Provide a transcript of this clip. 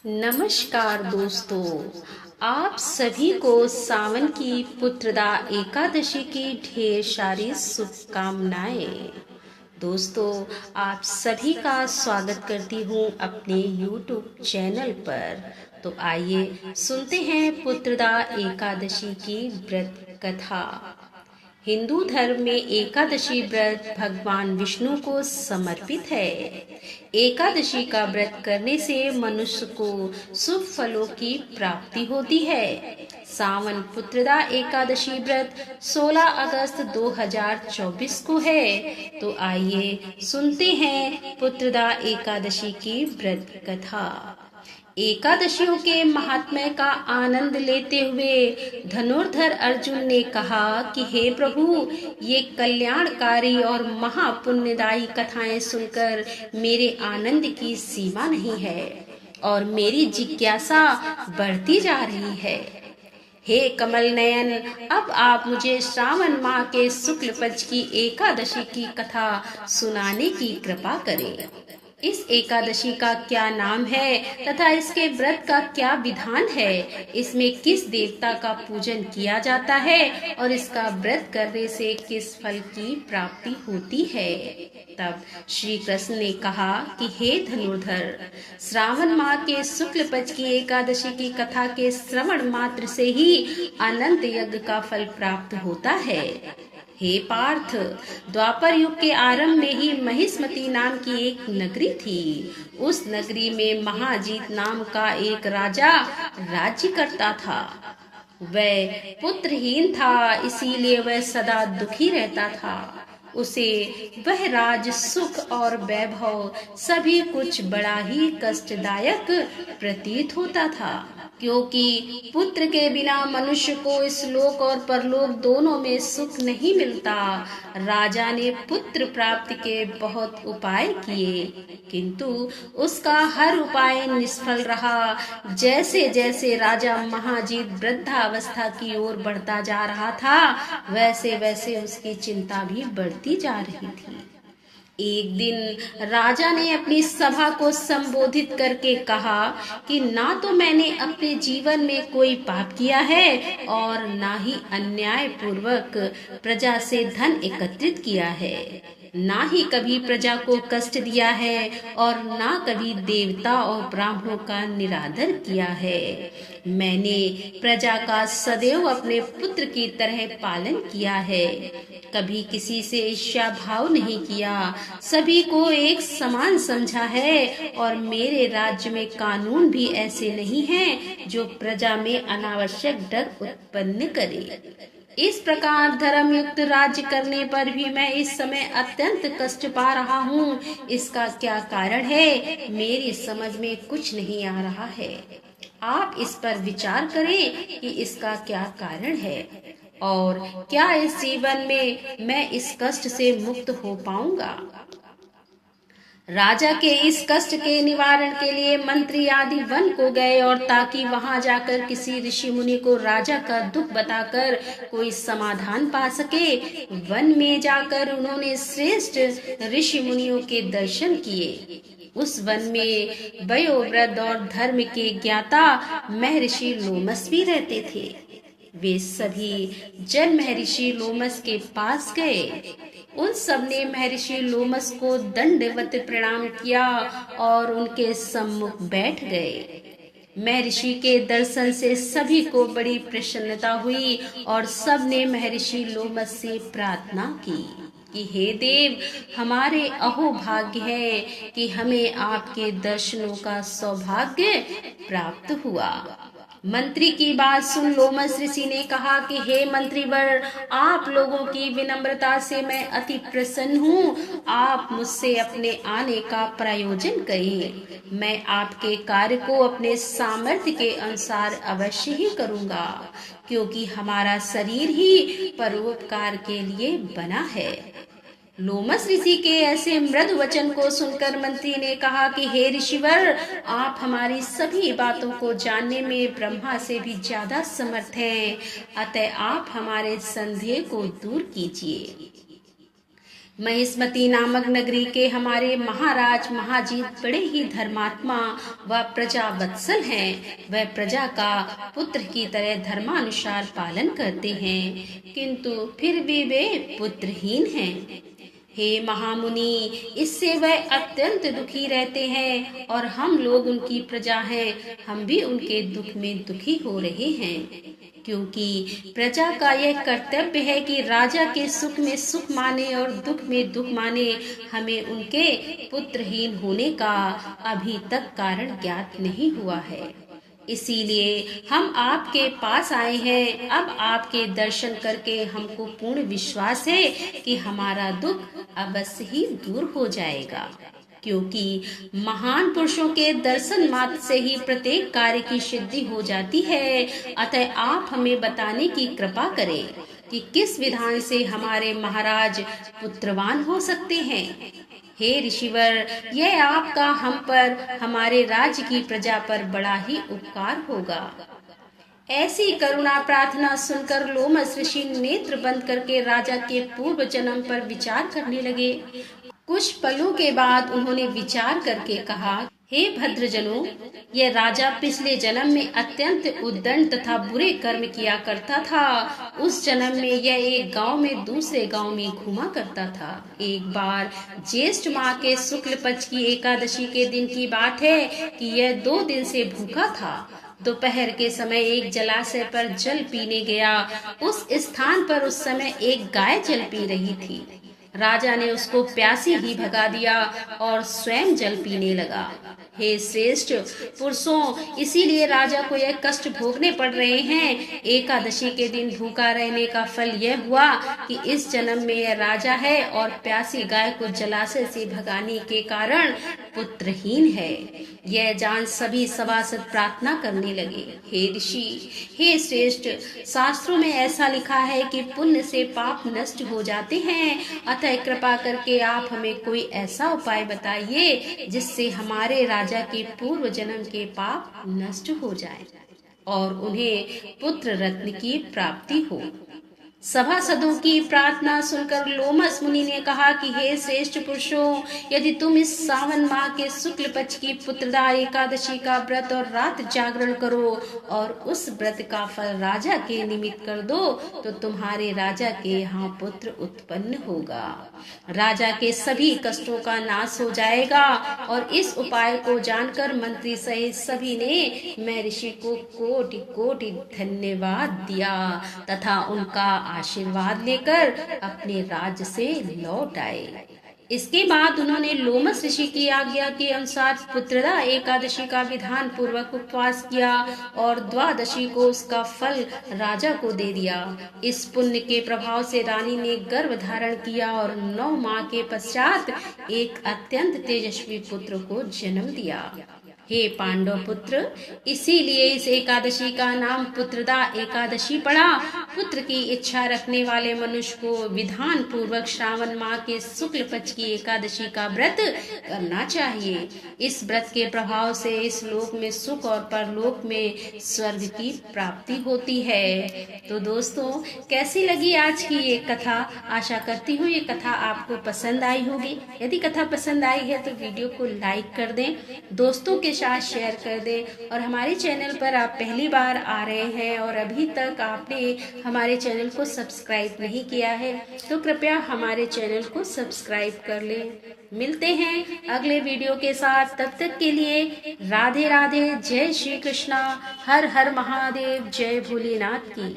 नमस्कार दोस्तों, आप सभी को सावन की पुत्रदा एकादशी की ढेर सारी शुभकामनाएं। दोस्तों, आप सभी का स्वागत करती हूँ अपने YouTube चैनल पर। तो आइए सुनते हैं पुत्रदा एकादशी की व्रत कथा। हिंदू धर्म में एकादशी व्रत भगवान विष्णु को समर्पित है। एकादशी का व्रत करने से मनुष्य को शुभ फलों की प्राप्ति होती है। सावन पुत्रदा एकादशी व्रत 16 अगस्त 2024 को है। तो आइए सुनते हैं पुत्रदा एकादशी की व्रत कथा। एकादशियों के महात्म्य का आनंद लेते हुए धनुर्धर अर्जुन ने कहा कि हे प्रभु, ये कल्याणकारी और महापुण्यदायी कथाएं सुनकर मेरे आनंद की सीमा नहीं है और मेरी जिज्ञासा बढ़ती जा रही है। हे कमल नयन, अब आप मुझे श्रावण माह के शुक्ल पक्ष की एकादशी की कथा सुनाने की कृपा करें। इस एकादशी का क्या नाम है तथा इसके व्रत का क्या विधान है, इसमें किस देवता का पूजन किया जाता है और इसका व्रत करने से किस फल की प्राप्ति होती है। तब श्री कृष्ण ने कहा कि हे धनुर्धर, श्रावण माह के शुक्ल पक्ष की एकादशी की कथा के श्रवण मात्र से ही अनंत यज्ञ का फल प्राप्त होता है। हे पार्थ, द्वापर युग के आरंभ में ही महिष्मती नाम की एक नगरी थी। उस नगरी में महाजीत नाम का एक राजा राज्य करता था। वह पुत्रहीन था, इसीलिए वह सदा दुखी रहता था। उसे वह राज, सुख और वैभव सभी कुछ बड़ा ही कष्टदायक प्रतीत होता था, क्योंकि पुत्र के बिना मनुष्य को इस लोक और परलोक दोनों में सुख नहीं मिलता। राजा ने पुत्र प्राप्ति के बहुत उपाय किए, किंतु उसका हर उपाय निष्फल रहा। जैसे जैसे राजा महाजीत वृद्धावस्था की ओर बढ़ता जा रहा था, वैसे वैसे उसकी चिंता भी बढ़ती जा रही थी। एक दिन राजा ने अपनी सभा को संबोधित करके कहा कि ना तो मैंने अपने जीवन में कोई पाप किया है और ना ही अन्याय पूर्वक प्रजा से धन एकत्रित किया है, ना ही कभी प्रजा को कष्ट दिया है और ना कभी देवता और ब्राह्मणों का निरादर किया है। मैंने प्रजा का सदैव अपने पुत्र की तरह पालन किया है, कभी किसी से ईर्ष्या भाव नहीं किया, सभी को एक समान समझा है और मेरे राज्य में कानून भी ऐसे नहीं हैं जो प्रजा में अनावश्यक डर उत्पन्न करे। इस प्रकार धर्मयुक्त राज्य करने पर भी मैं इस समय अत्यंत कष्ट पा रहा हूँ। इसका क्या कारण है, मेरी समझ में कुछ नहीं आ रहा है। आप इस पर विचार करें कि इसका क्या कारण है और क्या इस जीवन में मैं इस कष्ट से मुक्त हो पाऊंगा। राजा के इस कष्ट के निवारण के लिए मंत्री आदि वन को गए और ताकि वहां जाकर किसी ऋषि मुनि को राजा का दुख बताकर कोई समाधान पा सके। वन में जाकर उन्होंने श्रेष्ठ ऋषि मुनियों के दर्शन किए। उस वन में वयोवृद्ध और धर्म के ज्ञाता महर्षि लोमस भी रहते थे। वे सभी जन महर्षि लोमस के पास गए। उन सब ने महर्षि लोमस को दंडवत प्रणाम किया और उनके सम्मुख बैठ गए। महर्षि के दर्शन से सभी को बड़ी प्रसन्नता हुई और सब ने महर्षि लोमस से प्रार्थना की कि हे देव, हमारे अहोभाग्य है कि हमें आपके दर्शनों का सौभाग्य प्राप्त हुआ। मंत्री की बात सुन लोमस ऋषि ने कहा कि हे मंत्रीवर, आप लोगों की विनम्रता से मैं अति प्रसन्न हूँ। आप मुझसे अपने आने का प्रयोजन करिए। मैं आपके कार्य को अपने सामर्थ्य के अनुसार अवश्य ही करूँगा, क्योंकि हमारा शरीर ही परोपकार के लिए बना है। लोमस ऋषि के ऐसे मृदु वचन को सुनकर मंत्री ने कहा कि हे ऋषिवर, आप हमारी सभी बातों को जानने में ब्रह्मा से भी ज्यादा समर्थ हैं, अतः आप हमारे संदेह को दूर कीजिए। महिष्मती नामक नगरी के हमारे महाराज महाजीत बड़े ही धर्मात्मा व प्रजा वत्सल हैं। वह प्रजा का पुत्र की तरह धर्मानुसार पालन करते हैं, किंतु फिर भी वे पुत्रहीन हैं। हे महामुनि, इससे वह अत्यंत दुखी रहते हैं और हम लोग उनकी प्रजा हैं, हम भी उनके दुख में दुखी हो रहे हैं। क्योंकि प्रजा का यह कर्तव्य है कि राजा के सुख में सुख माने और दुख में दुख माने। हमें उनके पुत्रहीन होने का अभी तक कारण ज्ञात नहीं हुआ है, इसीलिए हम आपके पास आए हैं। अब आपके दर्शन करके हमको पूर्ण विश्वास है कि हमारा दुख अवश्य ही दूर हो जाएगा, क्योंकि महान पुरुषों के दर्शन मात्र से ही प्रत्येक कार्य की सिद्धि हो जाती है। अतः आप हमें बताने की कृपा करें कि किस विधान से हमारे महाराज पुत्रवान हो सकते हैं। हे ऋषिवर, यह आपका हम पर, हमारे राज्य की प्रजा पर बड़ा ही उपकार होगा। ऐसी करुणा प्रार्थना सुनकर लोमस ऋषि नेत्र बंद करके राजा के पूर्व जन्म पर विचार करने लगे। कुछ पलों के बाद उन्होंने विचार करके कहा, हे भद्रजनों, यह राजा पिछले जन्म में अत्यंत उद्दंड तथा बुरे कर्म किया करता था। उस जन्म में यह एक गांव में दूसरे गांव में घूमा करता था। एक बार ज्येष्ठ माह के शुक्ल पक्ष की एकादशी के दिन की बात है कि यह 2 दिन से भूखा था। दोपहर के समय एक जलाशय पर जल पीने गया। उस स्थान पर उस समय एक गाय जल पी रही थी। राजा ने उसको प्यासी ही भगा दिया और स्वयं जल पीने लगा। हे श्रेष्ठ पुरुषों, इसीलिए राजा को यह कष्ट भोगने पड़ रहे हैं। एकादशी के दिन भूखा रहने का फल यह हुआ कि इस जन्म में यह राजा है और प्यासी गाय को जलाशय से भगाने के कारण पुत्रहीन है। यह जान सभी सभासद प्रार्थना करने लगे, हे ऋषि, हे श्रेष्ठ, शास्त्रों में ऐसा लिखा है कि पुण्य से पाप नष्ट हो जाते हैं। अतः कृपा करके आप हमें कोई ऐसा उपाय बताइए जिससे हमारे राजा के पूर्व जन्म के पाप नष्ट हो जाएं और उन्हें पुत्र रत्न की प्राप्ति हो। सभासदों की प्रार्थना सुनकर लोमस मुनि ने कहा कि हे श्रेष्ठ पुरुषों, यदि तुम इस सावन माह के शुक्ल पक्ष की पुत्रदा एकादशी का व्रत और रात जागरण करो और उस व्रत का फल राजा के निमित्त कर दो, तो तुम्हारे राजा के यहाँ पुत्र उत्पन्न होगा। राजा के सभी कष्टों का नाश हो जाएगा। और इस उपाय को जानकर मंत्री सहित सभी ने मैं ऋषि को कोटि कोटि धन्यवाद दिया तथा उनका आशीर्वाद लेकर अपने राज्य से लौट आए। इसके बाद उन्होंने लोमस ऋषि की आज्ञा के अनुसार पुत्रदा एकादशी का विधान पूर्वक उपवास किया और द्वादशी को उसका फल राजा को दे दिया। इस पुण्य के प्रभाव से रानी ने गर्भ धारण किया और 9 माह के पश्चात एक अत्यंत तेजस्वी पुत्र को जन्म दिया। हे पांडव पुत्र, इसीलिए इस एकादशी का नाम पुत्रदा एकादशी पड़ा। पुत्र की इच्छा रखने वाले मनुष्य को विधान पूर्वक श्रावण माह के शुक्ल पक्ष की एकादशी का व्रत करना चाहिए। इस व्रत के प्रभाव से इस लोक में सुख और परलोक में स्वर्ग की प्राप्ति होती है। तो दोस्तों, कैसी लगी आज की ये कथा? आशा करती हूँ ये कथा आपको पसंद आई होगी। यदि कथा पसंद आई है तो वीडियो को लाइक कर दें, दोस्तों के साथ शेयर कर दें। और हमारे चैनल पर आप पहली बार आ रहे हैं और अभी तक आपने हमारे चैनल को सब्सक्राइब नहीं किया है तो कृपया हमारे चैनल को सब्सक्राइब कर लें। मिलते हैं अगले वीडियो के साथ, तब तक के लिए राधे राधे, जय श्री कृष्णा, हर हर महादेव, जय भोलेनाथ की।